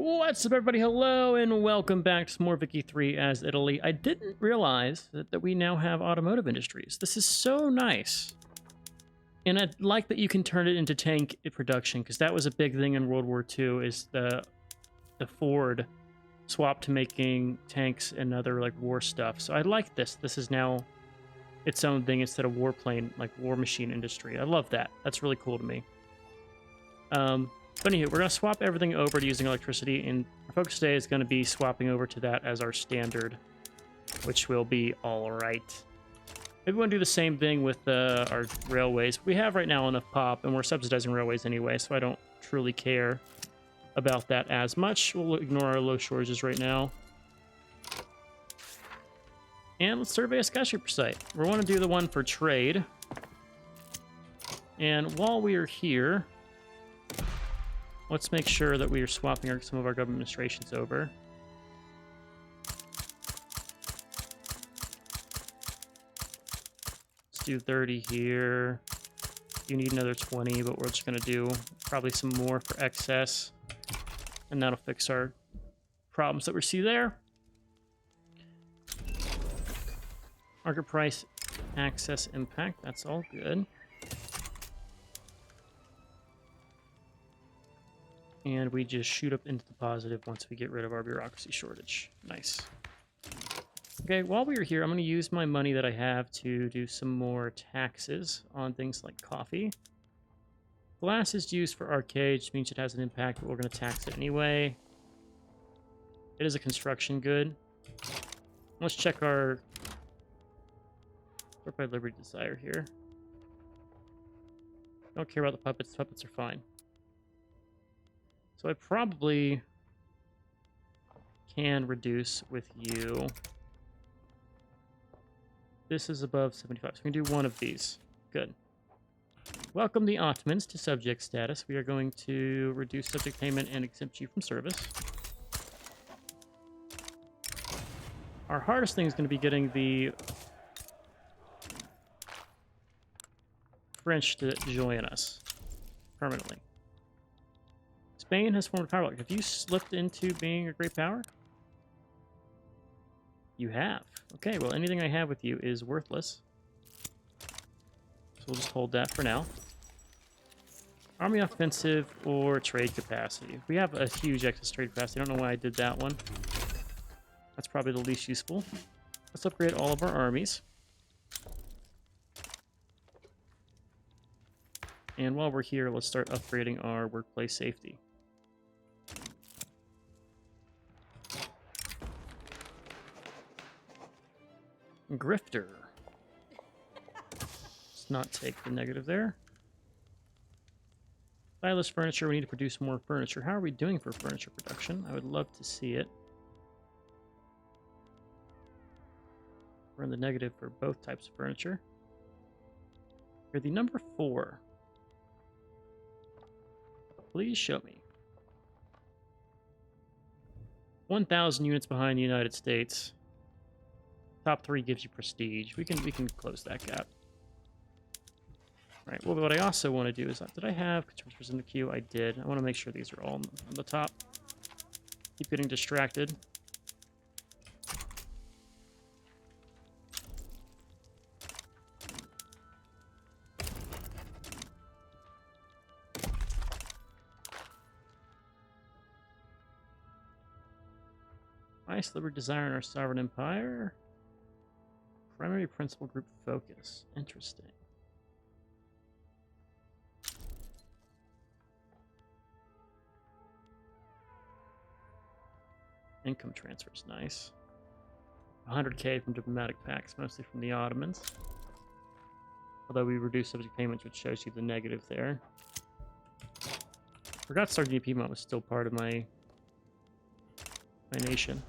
What's up, everybody? Hello, and welcome back to some more Vicky 3 as Italy. I didn't realize that we now have automotive industries. This is so nice. And I like that you can turn it into tank production, because that was a big thing in World War II, is the Ford swap to making tanks and other like war stuff. So I like this. This is now its own thing instead of warplane, like war machine industry. I love that. That's really cool to me. But anyway, we're going to swap everything over to using electricity, and our focus today is going to be swapping over to that as our standard, which will be all right. Maybe we want to do the same thing with our railways. We have right now enough pop, and we're subsidizing railways anyway, so I don't truly care about that as much. We'll ignore our low shortages right now. And let's survey a skyscraper site. We want to do the one for trade. And while we are here, let's make sure that we are swapping some of our government administrations over. Let's do 30 here. You need another 20, but we're just going to do probably some more for excess. And that'll fix our problems that we see there. Market price, access, impact. That's all good. And we just shoot up into the positive once we get rid of our bureaucracy shortage. Nice. Okay, while we are here, I'm going to use my money that I have to do some more taxes on things like coffee. Glass is used for arcade, which means it has an impact, but we're going to tax it anyway. It is a construction good. Let's check our sort by liberty desire here. Don't care about the puppets. Puppets are fine. So I probably can reduce with you. This is above 75, so we can do one of these. Good. Welcome the Ottomans to subject status. We are going to reduce subject payment and exempt you from service. Our hardest thing is going to be getting the French to join us permanently. Spain has formed a power block. Have you slipped into being a great power? You have. Okay, well, anything I have with you is worthless. So we'll just hold that for now. Army offensive or trade capacity. We have a huge excess trade capacity. I don't know why I did that one. That's probably the least useful. Let's upgrade all of our armies. And while we're here, let's start upgrading our workplace safety. Grifter. Let's not take the negative there. Stylish furniture. We need to produce more furniture. How are we doing for furniture production? I would love to see it. We're in the negative for both types of furniture. You're the number 4. Please show me. 1,000 units behind the United States. Top 3 gives you prestige. We can close that gap. All right. Well, what I also want to do is, did I have constructors in the queue? I did. I want to make sure these are all on the top. Keep getting distracted. Nice liberty desire in our sovereign empire. Primary principal group focus. Interesting. Income transfer is nice. 100k from diplomatic pacts, mostly from the Ottomans. Although we reduced subject payments, which shows you the negative there. Forgot Sardinia Piedmont was still part of my nation.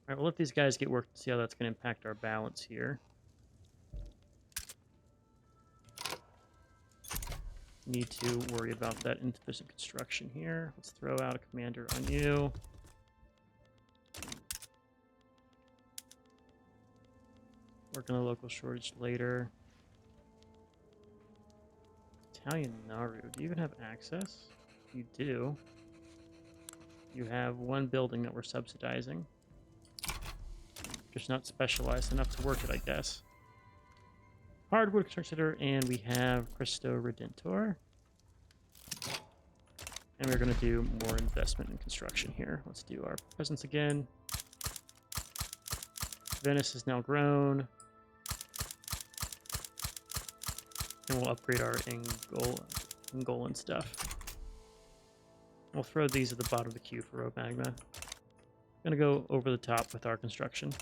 Alright, we'll let these guys get worked to see how that's going to impact our balance here. Need to worry about that insufficient construction here. Let's throw out a commander on you. Work on a local shortage later. Italian Nauru. Do you even have access? You do. You have one building that we're subsidizing. Just not specialized enough to work it, I guess. Hardwood Consider, and we have Cristo Redentor. And we're going to do more investment in construction here. Let's do our presence again. Venice is now grown. And we'll upgrade our Angolan stuff. We'll throw these at the bottom of the queue for road magma. Gonna go over the top with our construction.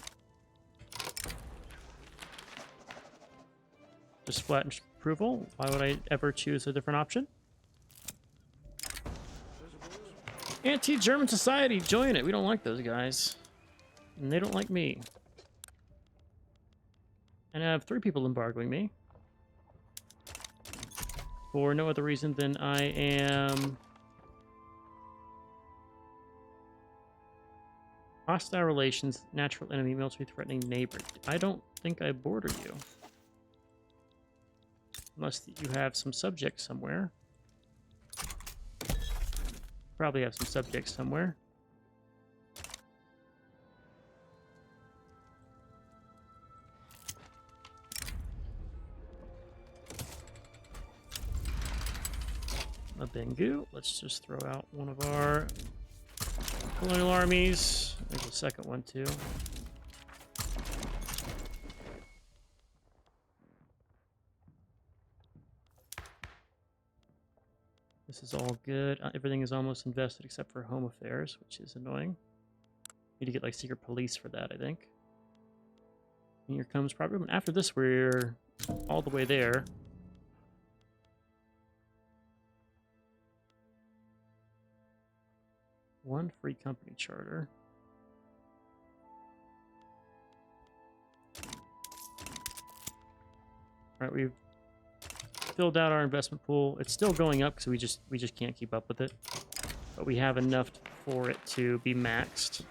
Just flatten approval. Why would I ever choose a different option? Anti-German society, join it. We don't like those guys. And they don't like me. And I have 3 people embargoing me. For no other reason than I am... hostile relations, natural enemy, military threatening neighbor. I don't think I border you. Unless you have some subjects somewhere. Probably have some subjects somewhere. A Bengu. Let's just throw out one of our colonial armies. There's a second one too. This is all good. Everything is almost invested except for home affairs, which is annoying. Need to get like secret police for that, I think. And here comes probably after this. We're all the way there. One free company charter. All right, we've filled out our investment pool. It's still going up because we just can't keep up with it. But we have enough for it to be maxed.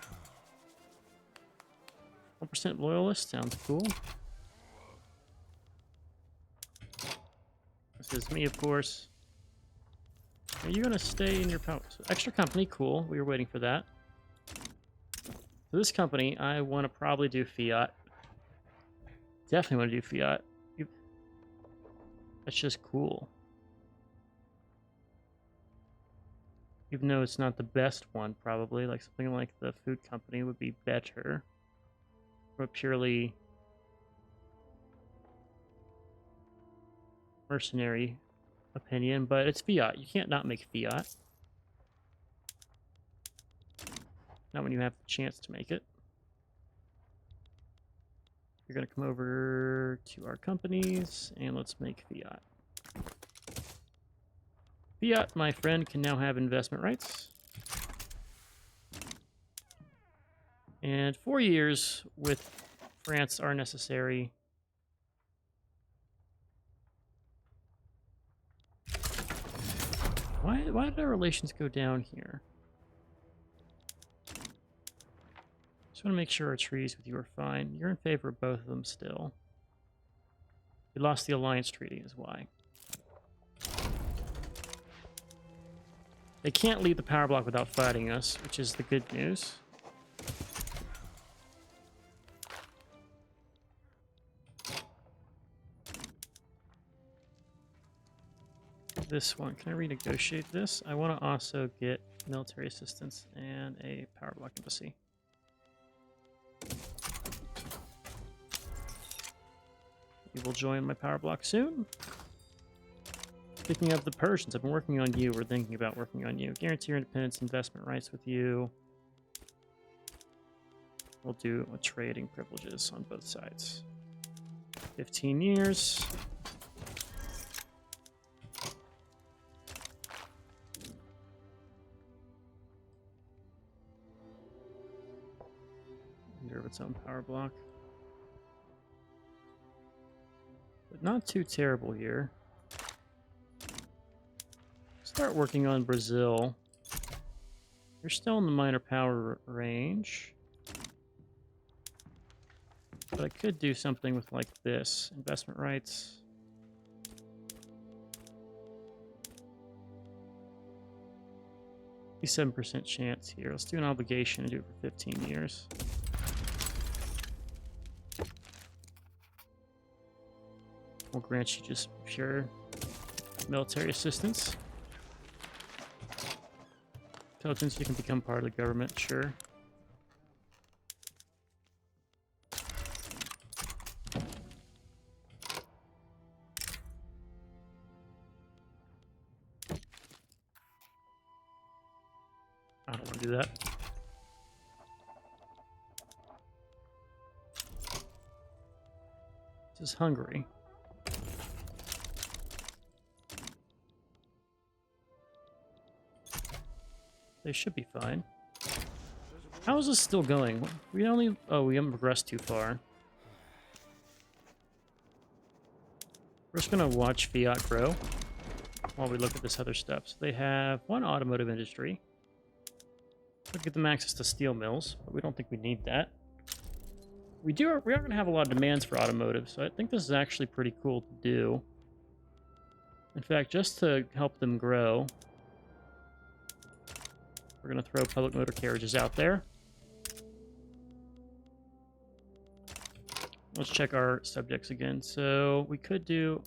1% loyalist sounds cool. This is me, of course. Are you gonna stay in your power? So extra company, cool. We were waiting for that. For this company, I want to probably do fiat. Definitely want to do fiat. That's just cool. Even though it's not the best one, probably. Like something like the food company would be better. From a purely mercenary opinion, but it's fiat. You can't not make fiat. Not when you have the chance to make it. You're going to come over to our companies, and let's make fiat. Fiat, my friend, can now have investment rights. And 4 years with France are necessary. Why did our relations go down here? Just want to make sure our treaties with you are fine. You're in favor of both of them still. We lost the alliance treaty is why. They can't leave the power block without fighting us, which is the good news. This one, can I renegotiate this? I want to also get military assistance and a power block embassy. You will join my power block soon. Speaking of the Persians, I've been working on you. We're thinking about working on you. Guarantee your independence, investment rights with you. We'll do trading privileges on both sides. 15 years. Leader of its own power block. But not too terrible here. Start working on Brazil. You're still in the minor power range. But I could do something with like this. Investment rights. 57% chance here. Let's do an obligation and do it for 15 years. We'll grant you just pure military assistance. Intelligence, you can become part of the government, sure. I don't want to do that. This is Hungary. They should be fine. How is this still going? We only... Oh, we haven't progressed too far. We're just going to watch fiat grow while we look at this other stuff. So they have one automotive industry. We'll give them access to steel mills, but we don't think we need that. We are going to have a lot of demands for automotive, so I think this is actually pretty cool to do. In fact, just to help them grow, we're going to throw public motor carriages out there. Let's check our subjects again. So we could do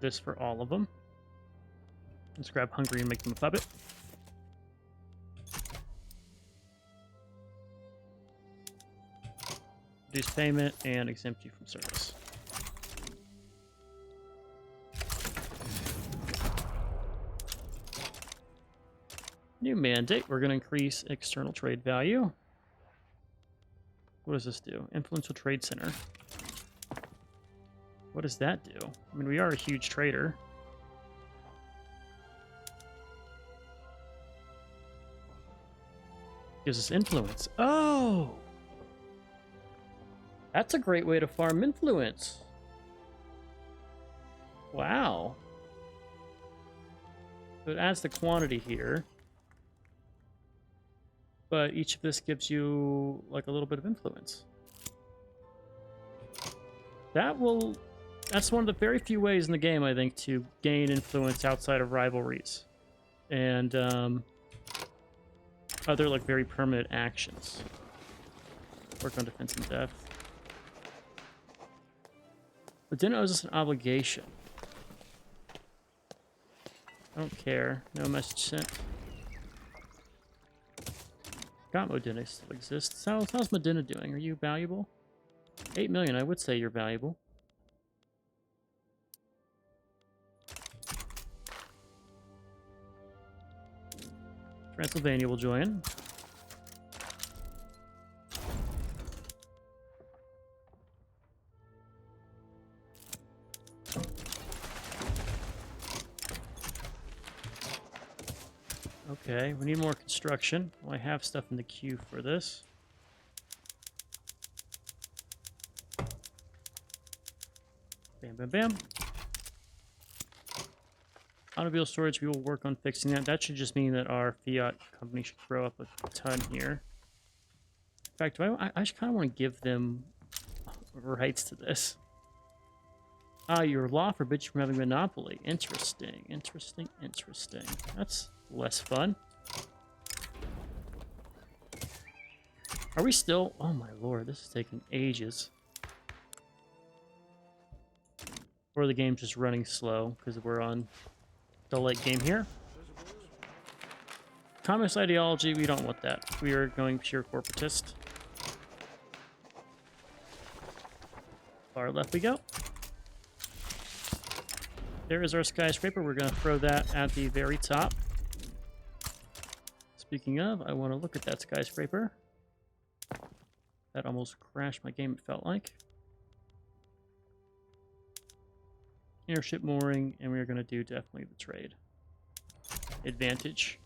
this for all of them. Let's grab Hungary and make them a puppet. Reduce payment and exempt you from service. New mandate. We're going to increase external trade value. What does this do? Influential trade center. What does that do? I mean, we are a huge trader. Gives us influence. Oh! That's a great way to farm influence. Wow. So it adds the quantity here. But each of this gives you like a little bit of influence. That's one of the very few ways in the game, I think, to gain influence outside of rivalries. And other like very permanent actions. Work on defense and depth. But then owes us an obligation. I don't care. No message sent. Got Modena still exists. How's Modena doing? Are you valuable? 8 million, I would say you're valuable. Transylvania will join. Okay, we need more construction. Well, I have stuff in the queue for this. Bam, bam, bam. Automobile storage, we will work on fixing that. That should just mean that our fiat company should grow up a ton here. In fact, I just kind of want to give them rights to this. Ah, your law forbids you from having a monopoly. Interesting, interesting, interesting. That's less fun. Are we still... Oh my lord, this is taking ages. Or the game's just running slow because we're on the late game here. Communist ideology, we don't want that. We are going pure corporatist. Far left we go. There is our skyscraper. We're going to throw that at the very top. Speaking of, I want to look at that skyscraper. That almost crashed my game, it felt like. Airship mooring, and we are going to do definitely the trade. Advantage.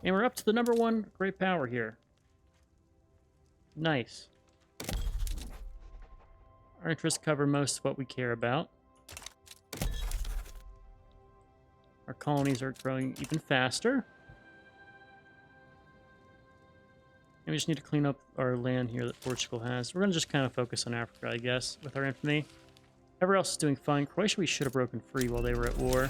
And we're up to the #1 great power here. Nice. Our interests cover most of what we care about. Our colonies are growing even faster. And we just need to clean up our land here that Portugal has. We're going to just kind of focus on Africa, I guess, with our infamy. Everyone else is doing fine. Croatia, we should have broken free while they were at war. In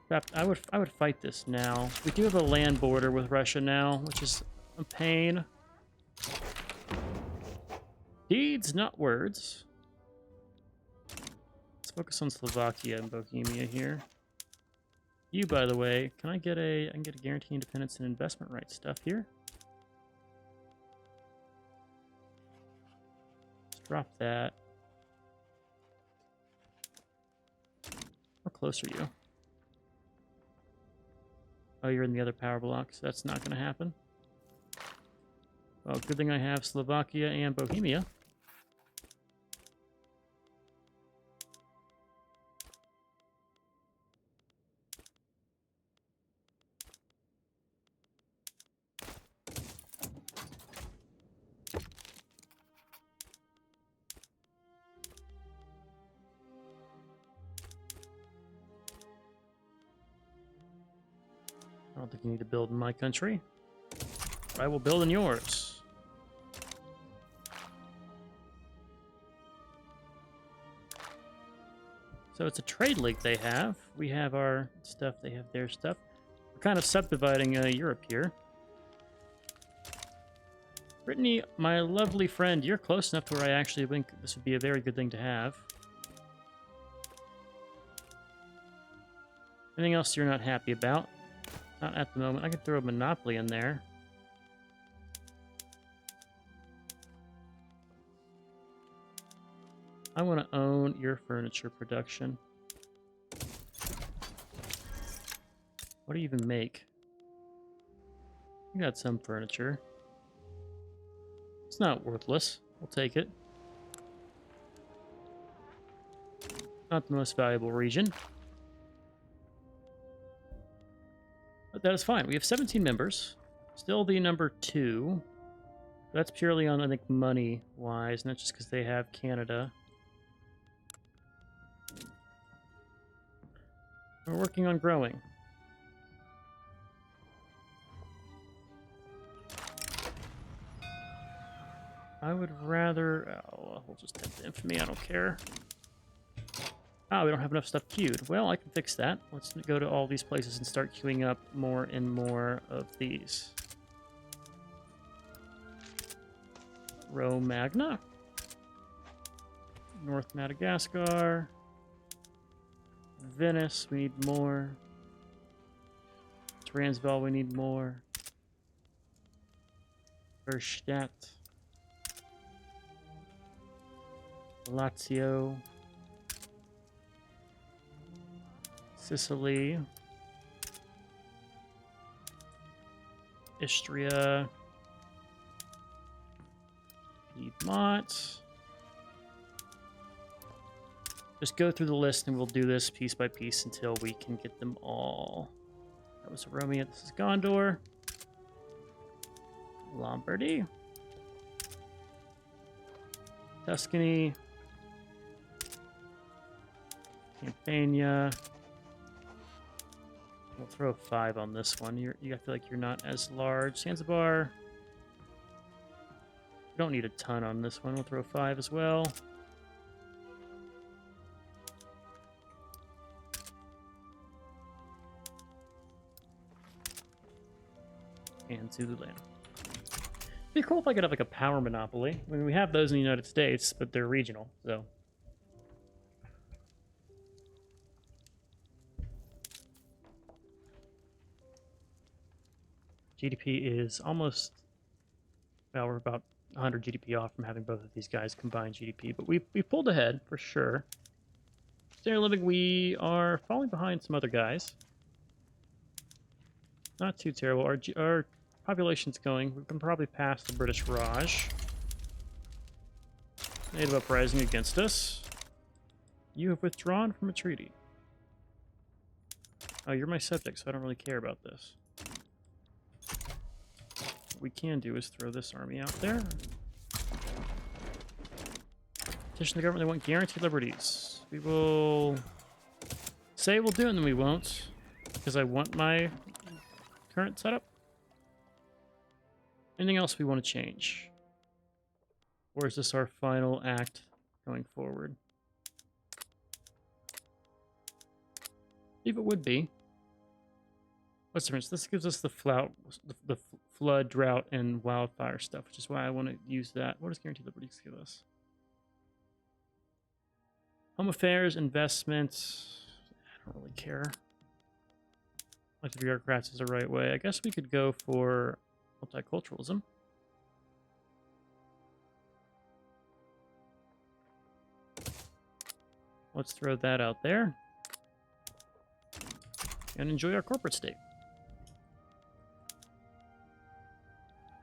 fact, I would fight this now. We do have a land border with Russia now, which is a pain. Deeds, not words. Let's focus on Slovakia and Bohemia here. You, by the way, I can get a guarantee independence and investment rights stuff here. Let's drop that. How close are you? Oh, you're in the other power block, so that's not going to happen. Well, good thing I have Slovakia and Bohemia. I don't think you need to build in my country. I will build in yours. So it's a trade league they have. We have our stuff, they have their stuff. We're kind of subdividing Europe here. Brittany, my lovely friend, you're close enough to where I actually think this would be a very good thing to have. Anything else you're not happy about? Not at the moment. I could throw a monopoly in there. I want to own your furniture production. What do you even make? You got some furniture. It's not worthless. We'll take it. Not the most valuable region. But that is fine. We have 17 members. Still the number 2. That's purely on, I think, money-wise, not just because they have Canada. We're working on growing. I would rather... Oh, we'll just take the infamy. I don't care. Ah, we don't have enough stuff queued. Well, I can fix that. Let's go to all these places and start queuing up more and more of these. Romagna. North Madagascar. Venice, we need more. Transvaal, we need more. Verstadt. Lazio. Sicily. Istria. Piedmont. Just go through the list and we'll do this piece by piece until we can get them all. That was Romeo. This is Gondor. Lombardy. Tuscany. Campania. We'll throw a 5 on this one. I feel like you're not as large. Zanzibar. We don't need a ton on this one. We'll throw 5 as well. And Zululand. It'd be cool if I could have like a power monopoly. I mean, we have those in the United States, but they're regional, so. GDP is almost, well, we're about 100 GDP off from having both of these guys combined GDP, but we pulled ahead for sure. Standard of living, we are falling behind some other guys. Not too terrible. Our population's going. We can probably pass the British Raj. Native uprising against us. You have withdrawn from a treaty. Oh, you're my subject, so I don't really care about this. What we can do is throw this army out there. Petition the government, they want guaranteed liberties. We will say we'll do it, and then we won't. Because I want my current setup. Anything else we want to change? Or is this our final act going forward? believe it would be. What's the difference? This gives us the flood, drought, and wildfire stuff, which is why I want to use that. What does Guaranteed Liberties give us? Home affairs, investments. I don't really care. Elected bureaucrats is the right way. I guess we could go for multiculturalism. Let's throw that out there. And enjoy our corporate state.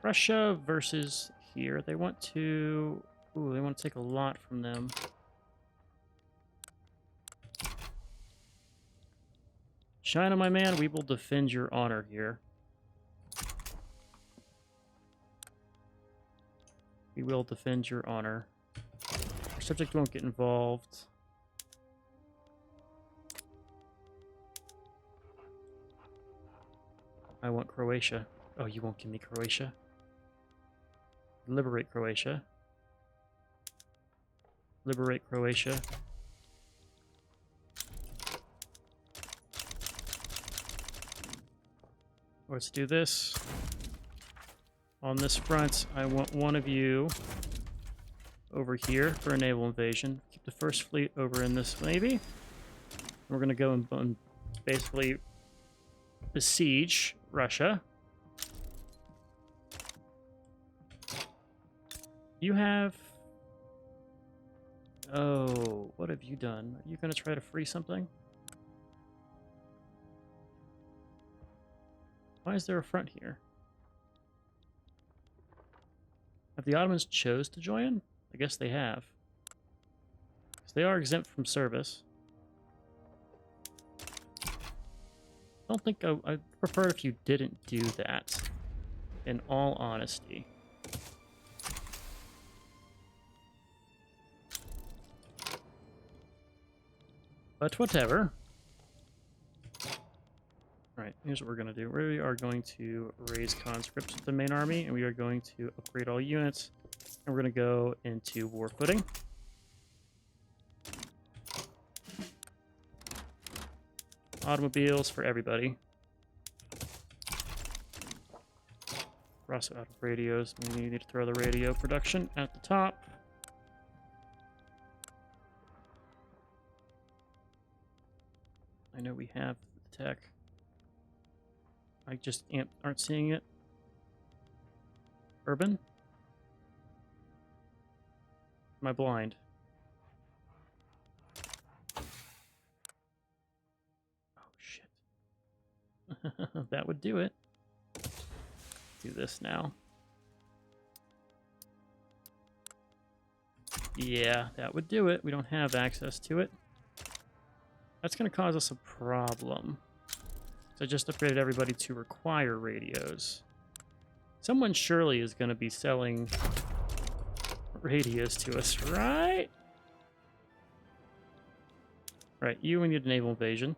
Russia versus here. They want to... Ooh, they want to take a lot from them. China, my man, we will defend your honor here. We will defend your honor. Our subject won't get involved. I want Croatia. Oh, you won't give me Croatia. Liberate Croatia. Liberate Croatia. Let's do this. On this front, I want one of you over here for a naval invasion. Keep the first fleet over in this maybe. We're going to go and basically besiege Russia. You have... Oh, what have you done? Are you going to try to free something? Why is there a front here? Have the Ottomans chose to join? I guess they have. Because they are exempt from service. I don't think I'd prefer if you didn't do that, in all honesty. But whatever. Alright, here's what we're going to do. We are going to raise conscripts with the main army, and we are going to upgrade all units, and we're going to go into war footing. Automobiles for everybody. We're also out of radios. We need to throw the radio production at the top. I know we have the tech. I just aren't seeing it. Urban? Am I blind? Oh, shit. That would do it. Do this now. Yeah, that would do it. We don't have access to it. That's going to cause us a problem. So I just upgraded everybody to require radios. Someone surely is going to be selling radios to us, right? Right, we need a naval invasion.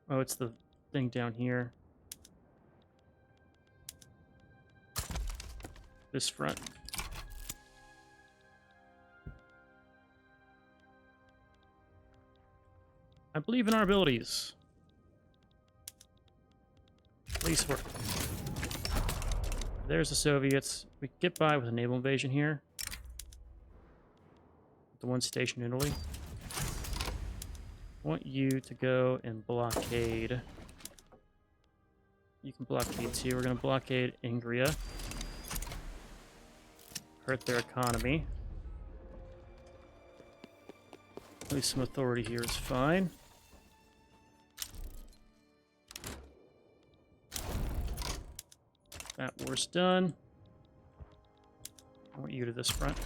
Oh, it's the thing down here. This front. I believe in our abilities. Police work. There's the Soviets. We can get by with a naval invasion here. The one station in Italy. I want you to go and blockade. You can blockade too. We're going to blockade Ingria. Hurt their economy. At least some authority here is fine. That war's done. I want you to this front.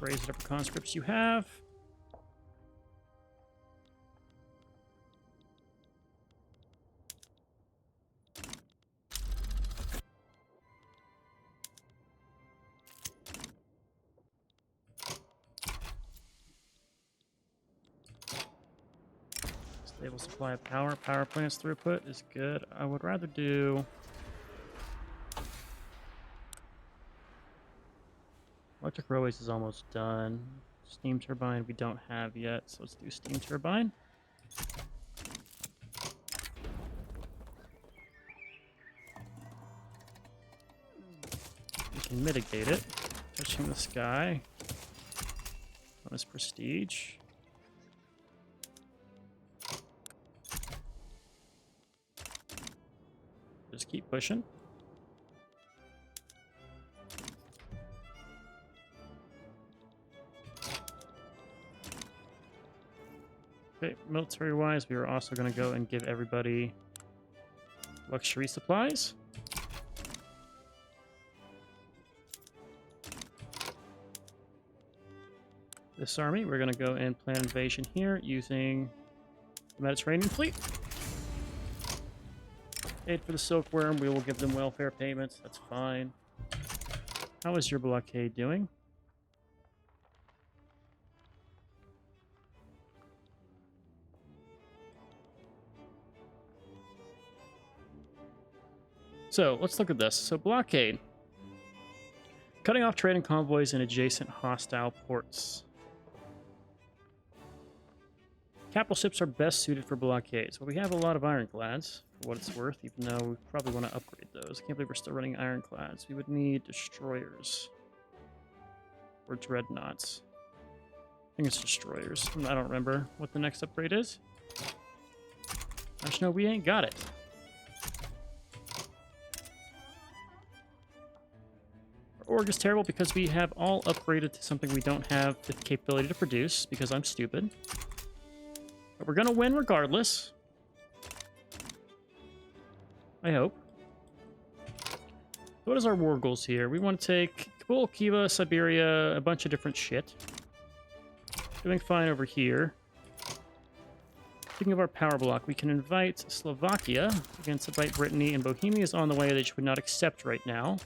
Raise whatever conscripts you have. Stable supply of power. Power plants throughput is good. I would rather do... Electric railways is almost done. Steam turbine we don't have yet, so let's do steam turbine. We can mitigate it. Touching the sky. Bonus prestige. Just keep pushing. Okay, military-wise, we are also going to go and give everybody luxury supplies. This army, we're going to go and plan invasion here using the Mediterranean fleet. Aid for the silkworm, we will give them welfare payments, that's fine. How is your blockade doing? So, let's look at this. So, blockade. Cutting off trading convoys in adjacent hostile ports. Capital ships are best suited for blockades. Well, we have a lot of ironclads, for what it's worth, even though we probably want to upgrade those. I can't believe we're still running ironclads. We would need destroyers. Or dreadnoughts. I think it's destroyers. I don't remember what the next upgrade is. Actually, no, we ain't got it. Our org is terrible because we have all upgraded to something we don't have the capability to produce, because I'm stupid. But we're going to win regardless. I hope. What is our war goals here? We want to take Kabul, Khiva, Siberia, a bunch of different shit. Doing fine over here. Speaking of our power block, we can invite Slovakia against invite Brittany, and Bohemia is on the way that you would not accept right now.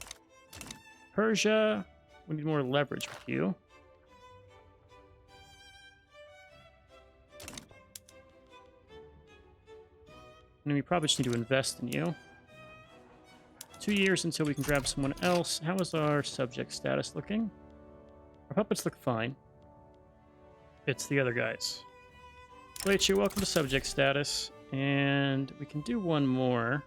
Persia, we need more leverage with you. And we probably just need to invest in you. 2 years until we can grab someone else. How is our subject status looking? Our puppets look fine. It's the other guys. Wait, you welcome to subject status. And we can do one more.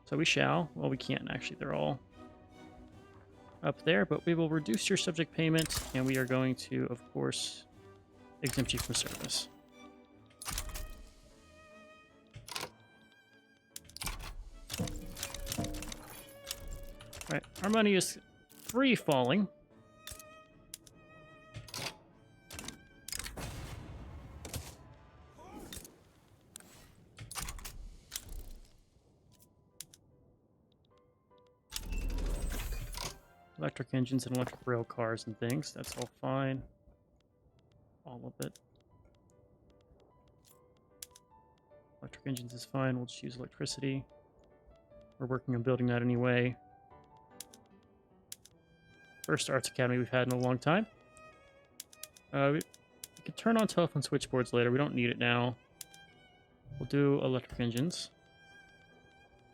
So we shall. Well, we can't actually. They're all up there. But we will reduce your subject payment. And we are going to, of course, exempt you from service. Right, our money is free falling. Electric engines and electric rail cars and things, that's all fine. All of it. Electric engines is fine, we'll just use electricity. We're working on building that anyway. First Arts Academy we've had in a long time. We can turn on telephone switchboards later. We don't need it now. We'll do electric engines.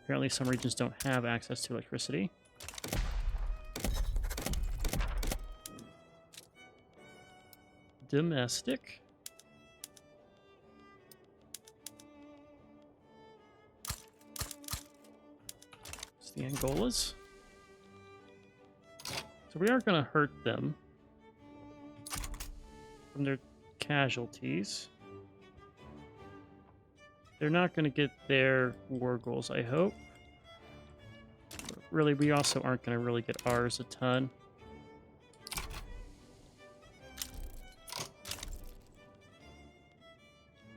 Apparently some regions don't have access to electricity. Domestic. It's the Angolas. So we are going to hurt them from their casualties. They're not going to get their war goals, I hope. But really, we also aren't going to really get ours a ton.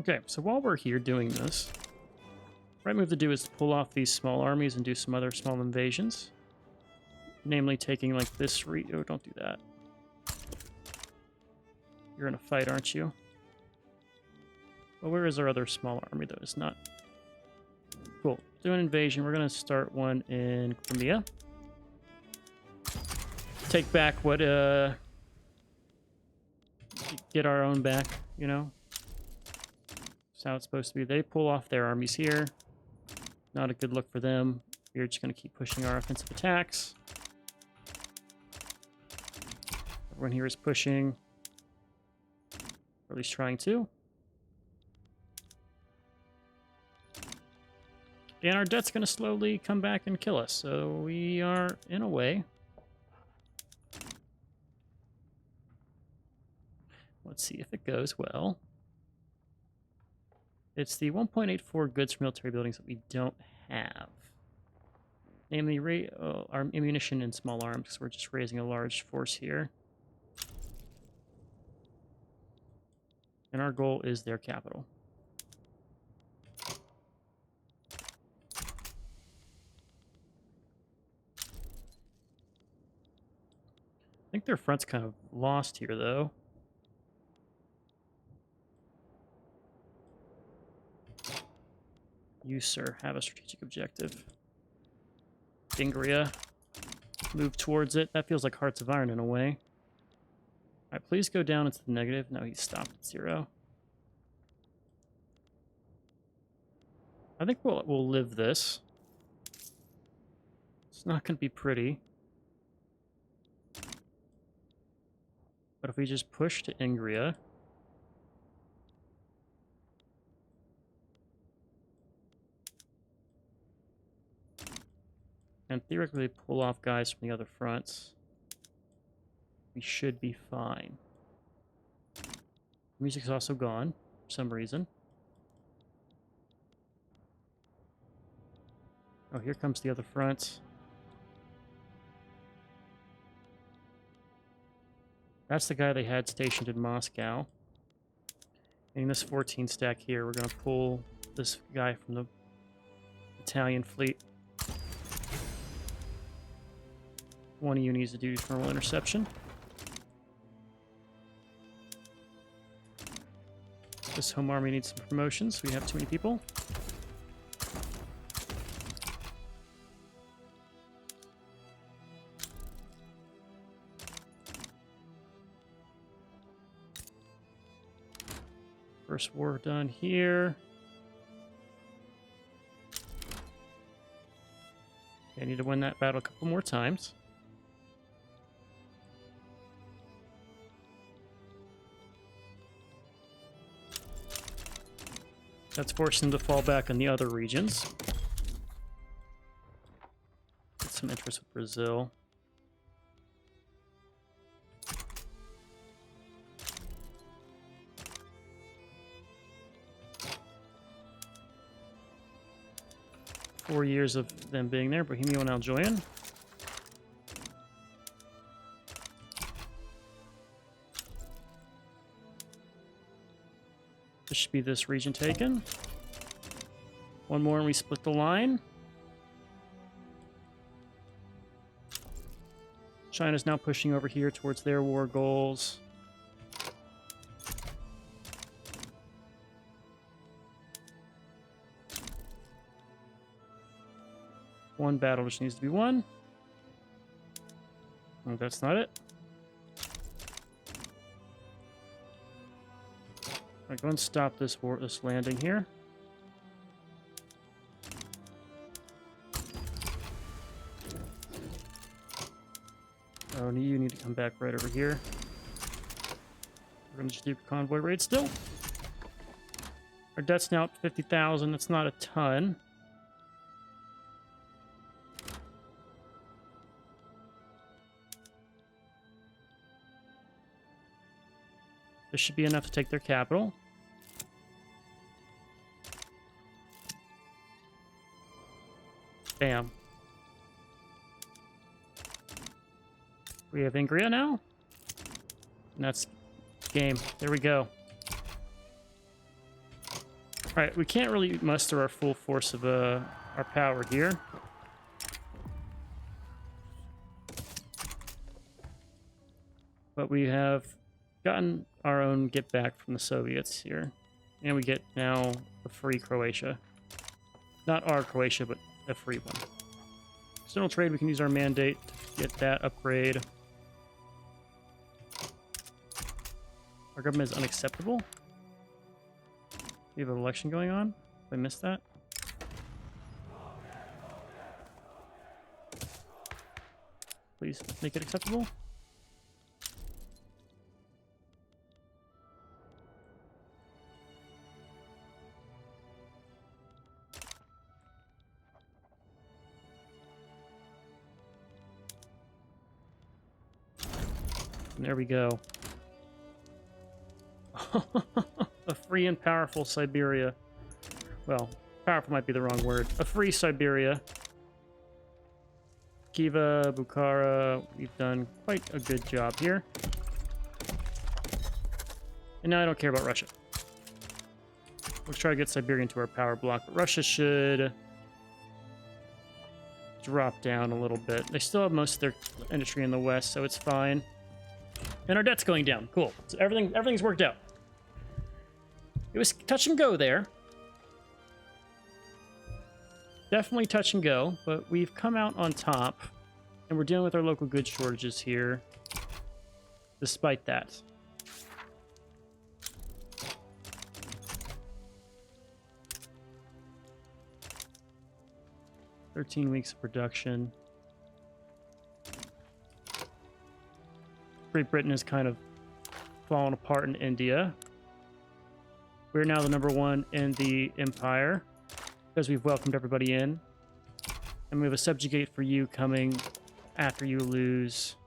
Okay, so while we're here doing this, right move to do is to pull off these small armies and do some other small invasions. Namely, taking like this oh, don't do that. You're in a fight, aren't you? Well, where is our other small army, though? It's not. Cool. Do an invasion. We're going to start one in Crimea. Take back what, get our own back, you know? That's how it's supposed to be. They pull off their armies here. Not a good look for them. We're just going to keep pushing our offensive attacks. Everyone here is pushing, or at least trying to. And our debt's going to slowly come back and kill us, so we are, in a way... Let's see if it goes well. It's the 1.84 goods for military buildings that we don't have. Namely, our ammunition and small arms, because we're just raising a large force here. And our goal is their capital. I think their front's kind of lost here, though. You, sir, have a strategic objective. Ingria. Move towards it. That feels like Hearts of Iron in a way. Alright, please go down into the negative. No, he's stopped at 0. I think we'll live this. It's not going to be pretty. But if we just push to Ingria... and theoretically pull off guys from the other fronts, we should be fine. Music's also gone, for some reason. Oh, here comes the other front. That's the guy they had stationed in Moscow. In this 14 stack here, we're going to pull this guy from the Italian fleet. One of you needs to do thermal interception. This home army needs some promotions. We have too many people. First war done here. Okay, I need to win that battle a couple more times. That's forcing them to fall back in the other regions. Get some interest with Brazil. Four years of them being there. Bohemia will now join. This should be this region taken. One more and we split the line. China's now pushing over here towards their war goals. One battle just needs to be won. Oh, that's not it. Alright, go and stop this landing here. Oh, you need to come back right over here. We're going to just do convoy raid still. Our debt's now up to 50,000. That's not a ton. This should be enough to take their capital. Bam. We have Ingria now. And that's game. There we go. Alright, we can't really muster our full force of our power here. But we have gotten our own get back from the Soviets here. And we get now a free Croatia. Not our Croatia, but a free one. External trade, we can use our mandate to get that upgrade. Our government is unacceptable. We have an election going on. Did I miss that? Please make it acceptable. There we go. A free and powerful Siberia. Well, powerful might be the wrong word. A free Siberia. Kiva, Bukhara, we've done quite a good job here. And now I don't care about Russia. Let's try to get Siberia into our power block, but Russia should drop down a little bit. They still have most of their industry in the west, so it's fine. And our debt's going down. Cool. So everything's worked out. It was touch and go there. Definitely touch and go, but we've come out on top, and we're dealing with our local goods shortages here, despite that. "13 weeks of production." Great Britain has kind of fallen apart in India. We're now the #1 in the empire because we've welcomed everybody in. And we have a subjugate for you coming after you lose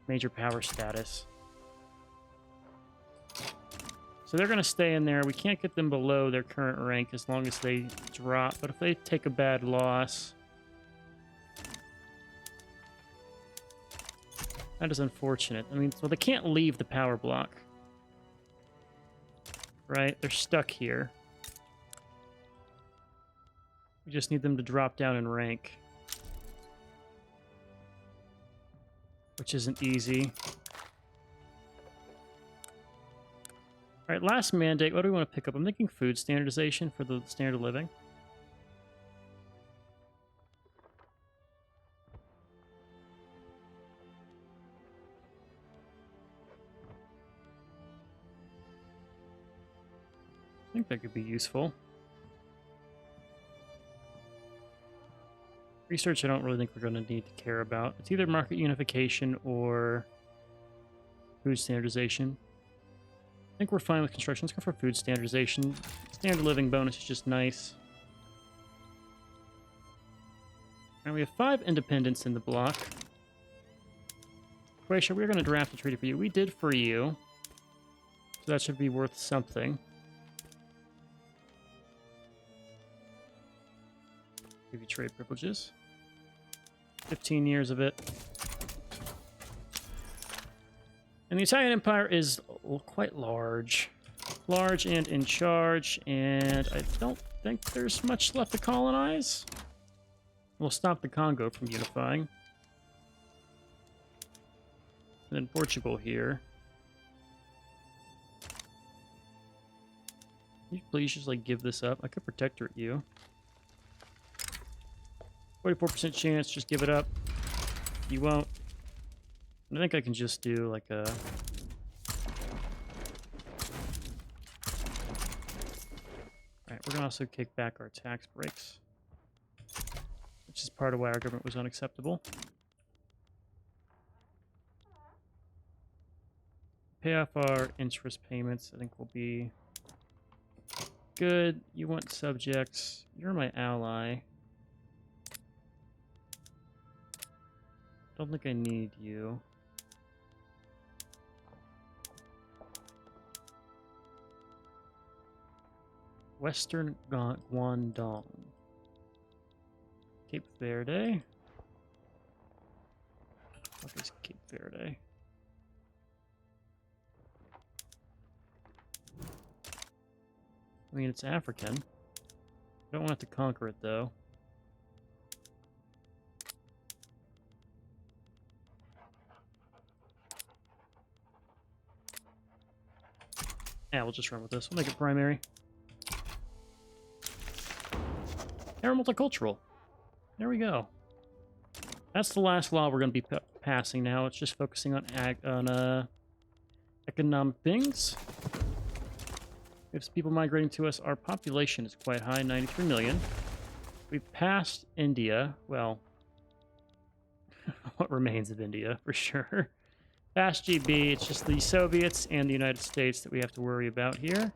major power status. So they're going to stay in there. We can't get them below their current rank as long as they drop. But if they take a bad loss, that is unfortunate. I mean, so they can't leave the power block. Right? They're stuck here. We just need them to drop down in rank, which isn't easy. All right, last mandate. What do we want to pick up? I'm thinking food standardization for the standard of living. I think that could be useful. Research, I don't really think we're going to need to care about. It's either market unification or food standardization. I think we're fine with construction. Let's go for food standardization. Standard living bonus is just nice. And we have 5 independents in the block. Croatia, we're going to draft a treaty for you. We did for you, so that should be worth something. Give you trade privileges. 15 years of it. And the Italian Empire is quite large. Large and in charge, and I don't think there's much left to colonize. We'll stop the Congo from unifying. And then Portugal here. Can you please just, like, give this up? I could protectorate you. 44% chance, just give it up. You won't. I think I can just do like a... Alright, we're gonna also kick back our tax breaks, which is part of why our government was unacceptable. Pay off our interest payments, I think will be good. You want subjects. You're my ally. Don't think I need you. Western Guangdong. Cape Verde. What is Cape Verde? I mean, it's African. I don't want to conquer it, though. Yeah, we'll just run with this. We'll make it primary. They're multicultural. There we go. That's the last law we're going to be passing now. It's just focusing on economic things. We have some people migrating to us. Our population is quite high, 93 million. We've passed India. Well, what remains of India, for sure. Fast GB, it's just the Soviets and the United States that we have to worry about here.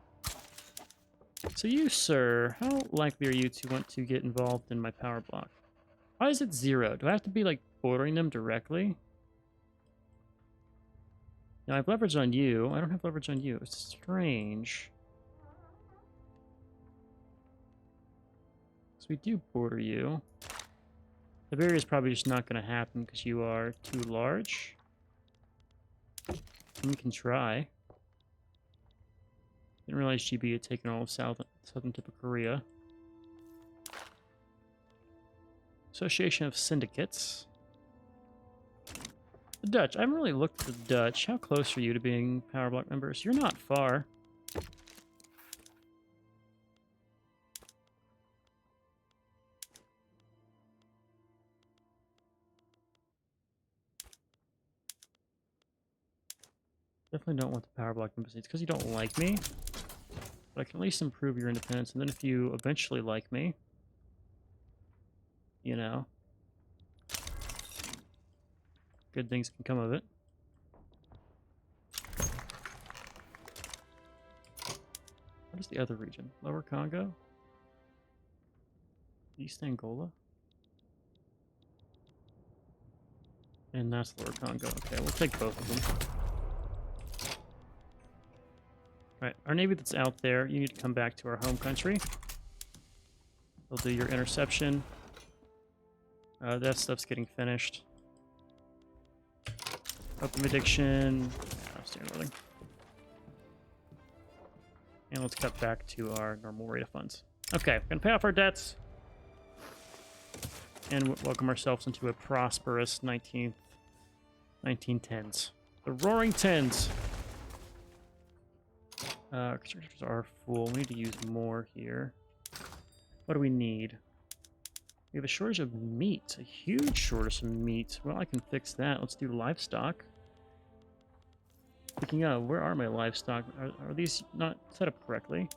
So you, sir, how likely are you to want to get involved in my power block? Why is it 0? Do I have to be, like, bordering them directly? Now I have leverage on you. I don't have leverage on you. It's strange. So we do border you. The barrier is probably just not going to happen because you are too large. We can try. Didn't realize GB had taken all of southern tip of Korea. Association of Syndicates. The Dutch. I haven't really looked at the Dutch. How close are you to being power block members? You're not far. Definitely don't want the power block members. It's because you don't like me. But I can at least improve your independence. And then if you eventually like me, you know, good things can come of it. What is the other region? Lower Congo? East Angola? And that's Lower Congo. Okay, we'll take both of them. Alright, our navy that's out there, you need to come back to our home country. We'll do your interception. That stuff's getting finished. Opium addiction. Outstanding. And let's cut back to our normal rate of funds. Okay, we're gonna pay off our debts. And welcome ourselves into a prosperous 1910s. The Roaring Tens. Constructors are full. We need to use more here. What do we need? We have a shortage of meat. A huge shortage of meat. Well, I can fix that. Let's do livestock. Speaking of, where are my livestock? Are these not set up correctly?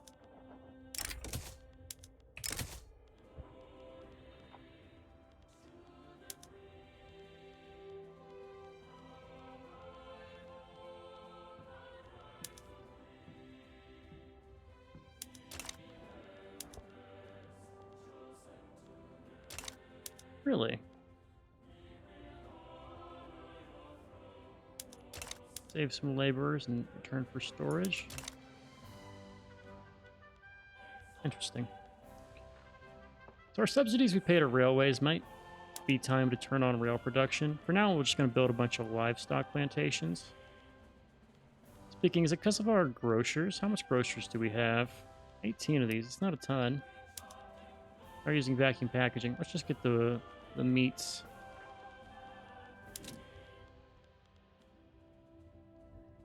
Really? Save some laborers in return for storage. Interesting. So our subsidies we pay to railways might be time to turn on rail production. For now, we're just going to build a bunch of livestock plantations. Speaking, is it because of our grocers? How much grocers do we have? 18 of these. It's not a ton. We're using vacuum packaging. Let's just get the meats.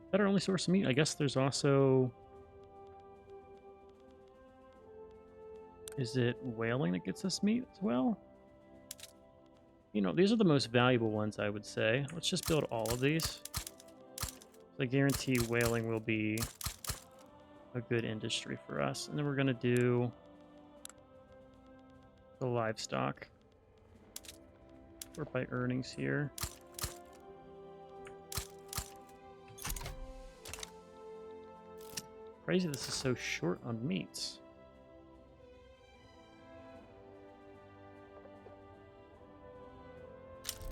Is that our only source of meat? I guess there's also... Is it whaling that gets us meat as well? You know, these are the most valuable ones, I would say. Let's just build all of these. I guarantee whaling will be a good industry for us. And then we're going to do the livestock. Sort by earnings here. Crazy this is so short on meats.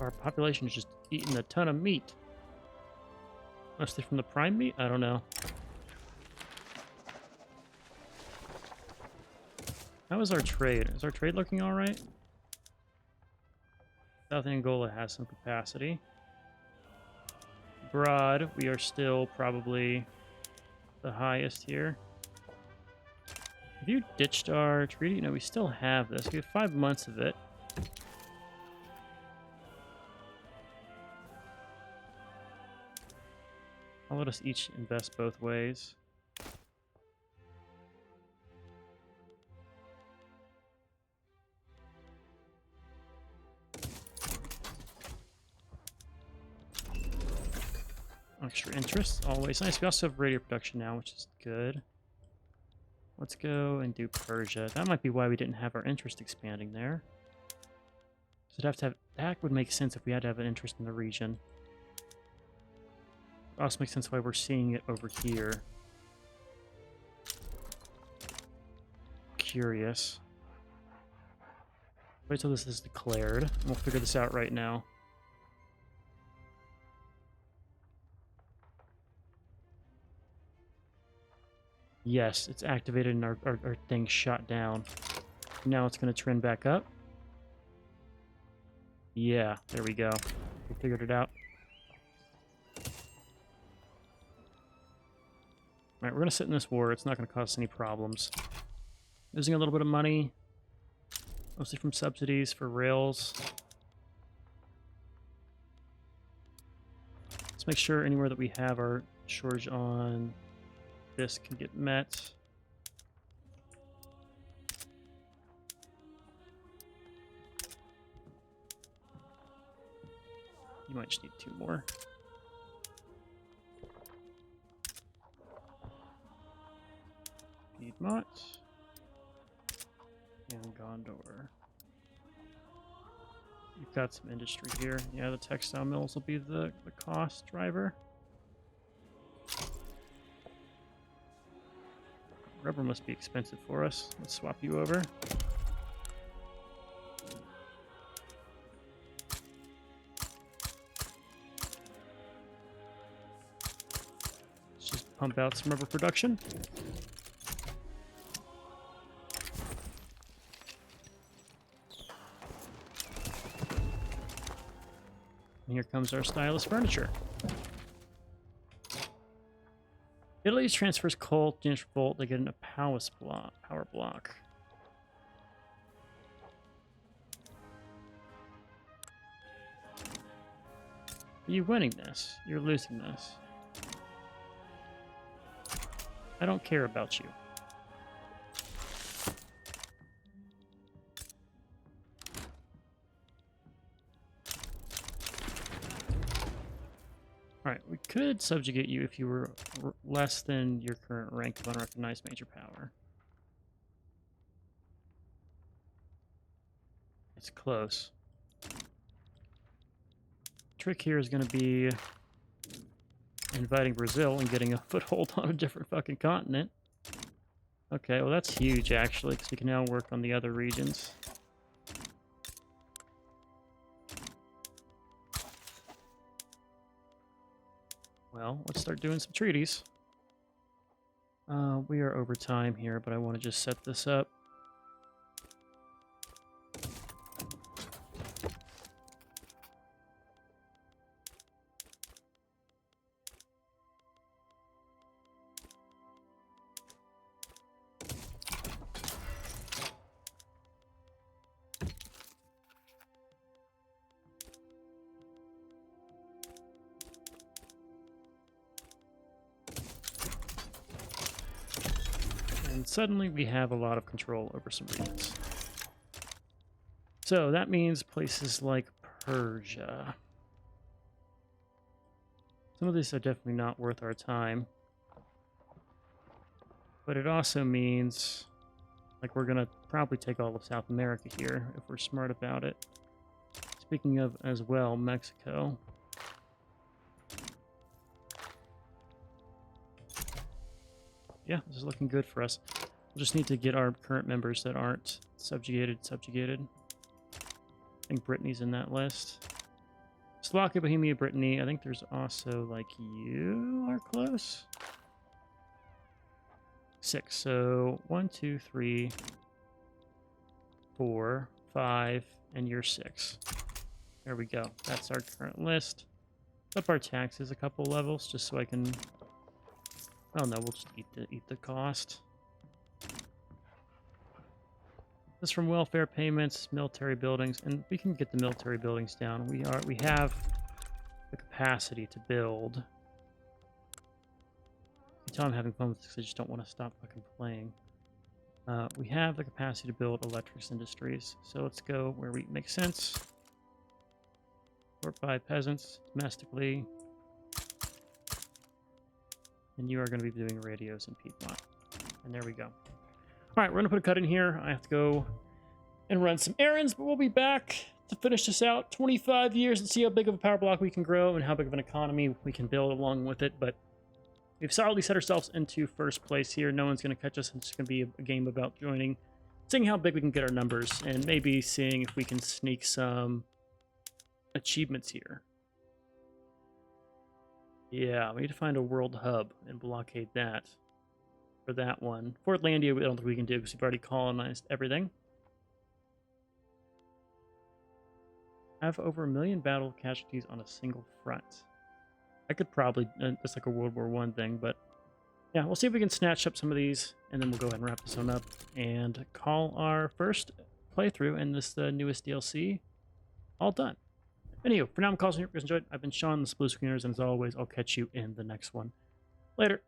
Our population is just eating a ton of meat. Mostly from the prime meat? I don't know. How is our trade? Is our trade looking alright? South Angola has some capacity. Abroad, we are still probably the highest here. Have you ditched our treaty? No, we still have this. We have 5 months of it. I'll let us each invest both ways. Extra interest, always nice. We also have radio production now, which is good. Let's go and do Persia. That might be why we didn't have our interest expanding there. So it'd have to have... That would make sense if we had to have an interest in the region. It also makes sense why we're seeing it over here. Curious. Wait till this is declared, and we'll figure this out right now. Yes, it's activated and our thing shot down. Now it's going to trend back up. Yeah, there we go. We figured it out. Alright, we're going to sit in this war. It's not going to cause us any problems. Losing a little bit of money. Mostly from subsidies for rails. Let's make sure anywhere that we have our shortage on this can get met. You might just need 2 more. Piedmont. And Gondor. You've got some industry here. Yeah, the textile mills will be the cost driver. Rubber must be expensive for us. Let's swap you over. Let's just pump out some rubber production. And here comes our stylish furniture. Italy transfers coal to Danish Revolt. They get a power block. Are you winning this? You're losing this. I don't care about you. Alright, we could subjugate you if you were less than your current rank of unrecognized major power. It's close. Trick here is going to be inviting Brazil and getting a foothold on a different fucking continent. Okay, well that's huge actually, because we can now work on the other regions. Well, let's start doing some treaties. We are over time here, but I want to just set this up. And suddenly we have a lot of control over some regions. So that means places like Persia. Some of these are definitely not worth our time. But it also means, like, we're going to probably take all of South America here if we're smart about it. Speaking of, as well, Mexico. Yeah, this is looking good for us. We'll just need to get our current members that aren't subjugated. I think Brittany's in that list. Slovakia, Bohemia, Brittany. I think there's also, like, you are close. 6. So 1, 2, 3, 4, 5, and you're 6. There we go. That's our current list. Up our taxes a couple levels just so I can... Oh no, we'll just eat the cost. This from welfare payments, military buildings, and we can get the military buildings down. We have the capacity to build. You tell I'm having fun with this because I just don't want to stop fucking playing. We have the capacity to build electrics industries, so let's go where we make sense. Work by peasants domestically. And you are going to be doing radios in Piedmont. And there we go. All right, we're going to put a cut in here. I have to go and run some errands, but we'll be back to finish this out. 25 years and see how big of a power block we can grow and how big of an economy we can build along with it. But we've solidly set ourselves into first place here. No one's going to catch us. It's going to be a game about joining, seeing how big we can get our numbers, and maybe seeing if we can sneak some achievements here. Yeah, we need to find a world hub and blockade that. for that one. Portlandia, I don't think we can do because we've already colonized everything. Have over 1 million battle casualties on a single front. I could probably, it's like a World War I thing, but yeah, we'll see if we can snatch up some of these, and then we'll go ahead and wrap this one up and call our first playthrough in this newest DLC all done. Anywho, for now, I'm Carlson. Hope you guys enjoyed. I've been Sean, the Blue Screeners, and as always, I'll catch you in the next one. Later.